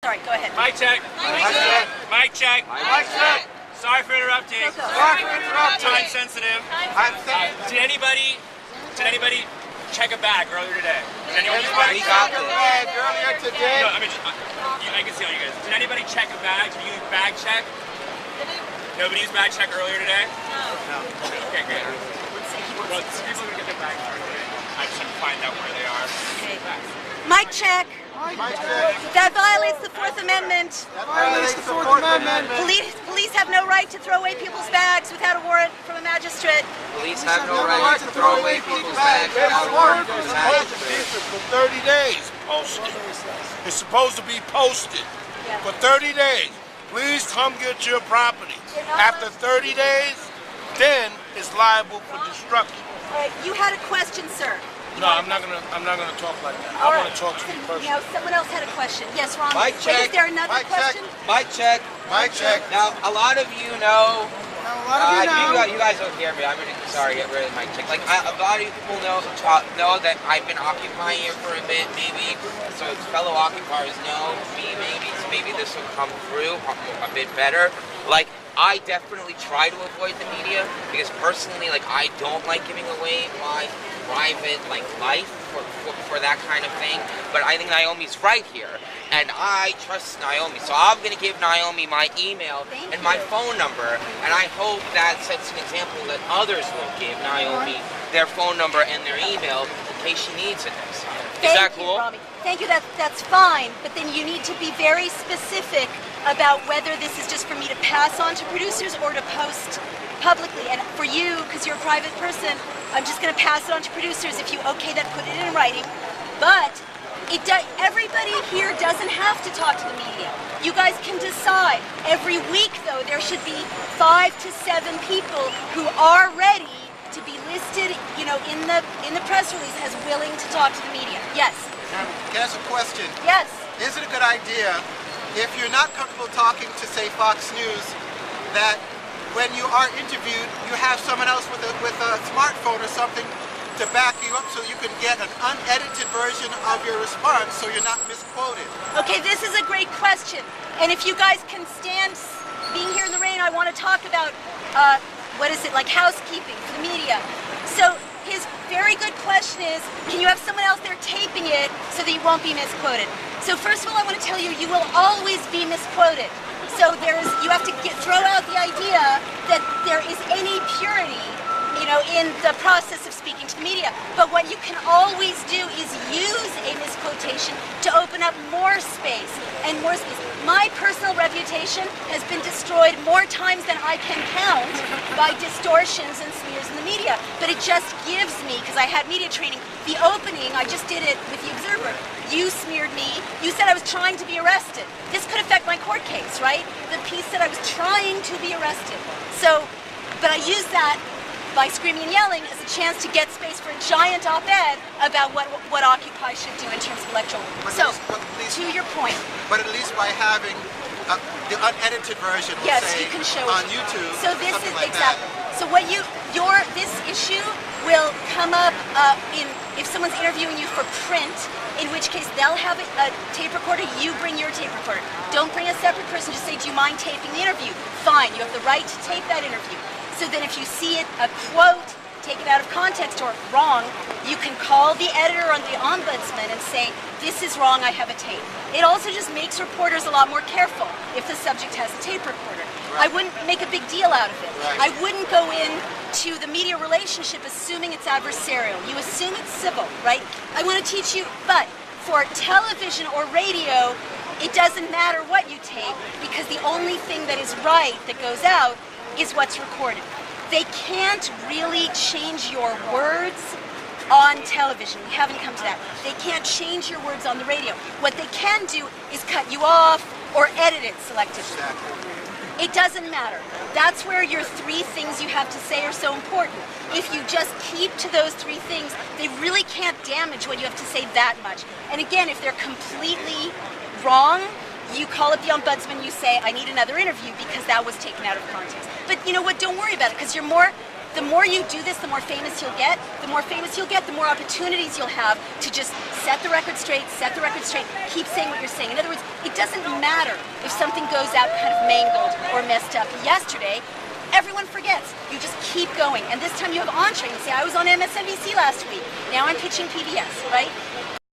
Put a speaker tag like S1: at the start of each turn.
S1: Sorry, go ahead.
S2: Mic check.
S3: Mic check.
S2: Mic check.
S3: Mic check.
S2: Sorry for interrupting.
S3: Sorry for interrupting.
S2: Time sensitive. Did anybody check a bag earlier today? Did anyone use
S3: Anybody
S2: bag?
S3: check a bag earlier today?
S2: No, I mean, I can see all you guys. Did anybody check a bag? Did you use bag check? Nobody used bag check earlier today? No. Okay, great. Well, people are gonna get their bags earlier today. I just have to find out where they are.
S1: Okay. Mic check.
S3: Mic check.
S1: That violates the Fourth Amendment.
S3: That violates the Fourth Amendment.
S1: Police have no right to throw away people's bags without a warrant from a magistrate.
S4: Police have no right to throw away people's bags without a warrant from a magistrate.
S3: For 30 days posted. It's supposed to be posted for 30 days. Please come get your property. After 30 days, then it's liable for destruction.
S1: All right, you had a question, sir.
S3: No, I'm not gonna talk like that. I want to talk to you personally.
S1: Now, someone else had a question. Yes, Ron.
S4: Mic
S1: Wait,
S4: check.
S1: is there another
S3: Mic check.
S1: question?
S4: Mic check.
S3: Mic check.
S4: Now, a lot of you know. You guys don't hear me. I'm really sorry. Get rid of the mic check. Like a lot of you people know that I've been occupying here for a bit. Maybe so fellow occupiers know me. Maybe this will come through a bit better. Like I definitely try to avoid the media because personally, like I don't like giving away my private life for that kind of thing. But I think Naomi's right here. And I trust Naomi, so I'm going to give Naomi my email and my phone number, and I hope that sets an example that others will give Naomi their phone number and their email in case she needs it next time. Is that cool?
S1: Rami. Thank you, that's fine, but then you need to be very specific about whether this is just for me to pass on to producers or to post publicly. And for you, because you're a private person, I'm just going to pass it on to producers. If you okay that, put it in writing. But everybody here doesn't have to talk to the media. You guys can decide. Every week, though, there should be 5 to 7 people who are ready to be listed, in the press release as willing to talk to the media. Yes.
S5: Can I ask a question?
S1: Yes.
S5: Is it a good idea, if you're not comfortable talking to, say, Fox News, that when you are interviewed, you have someone else with a smartphone or something to back you up so you can get an unedited version of your response so you're not misquoted?
S1: Okay, this is a great question. And if you guys can stand being here in the rain, I want to talk about, housekeeping for the media. So his very good question is, can you have someone else there taping it so that you won't be misquoted? So first of all, I want to tell you, you will always be misquoted. So you have to throw out the idea that there is any purity in the process of speaking to the media. But what you can always do is use a misquotation to open up more space and more space. My personal reputation has been destroyed more times than I can count by distortions and smears in the media. But it just gives me, because I had media training, the opening. I just did it with the Observer. You smeared me. You said I was trying to be arrested. This could affect my court case, right? The piece said I was trying to be arrested. But I used that by screaming and yelling as a chance to get space for a giant op-ed about what Occupy should do in terms of electoral. To your point.
S5: But at least by having the unedited version,
S1: Yes,
S5: say,
S1: you can show
S5: on
S1: it.
S5: YouTube,
S1: So this is
S5: like
S1: exactly.
S5: that.
S1: So this issue will come up if someone's interviewing you for print, in which case they'll have a tape recorder. You bring your tape recorder. Don't bring a separate person. Just say, do you mind taping the interview? Fine. You have the right to tape that interview. So then if you see a quote taken out of context or wrong, you can call the editor or the ombudsman and say, this is wrong, I have a tape. It also just makes reporters a lot more careful if the subject has a tape recorder. Right. I wouldn't make a big deal out of it.
S5: Right.
S1: I wouldn't go into the media relationship assuming it's adversarial. You assume it's civil, right? I want to teach you, but for television or radio, it doesn't matter what you tape because the only thing that is right that goes out is what's recorded. They can't really change your words on television. We haven't come to that. They can't change your words on the radio. What they can do is cut you off or edit it selectively. It doesn't matter. That's where your 3 things you have to say are so important. If you just keep to those 3 things, they really can't damage what you have to say that much. And again, if they're completely wrong, you call up the ombudsman, you say, I need another interview because that was taken out of context. But you know what, don't worry about it, because the more you do this, the more famous you'll get. The more famous you'll get, the more opportunities you'll have to just set the record straight, keep saying what you're saying. In other words, it doesn't matter if something goes out kind of mangled or messed up yesterday. Everyone forgets. You just keep going. And this time you have entree. You say, I was on MSNBC last week. Now I'm pitching PBS, right?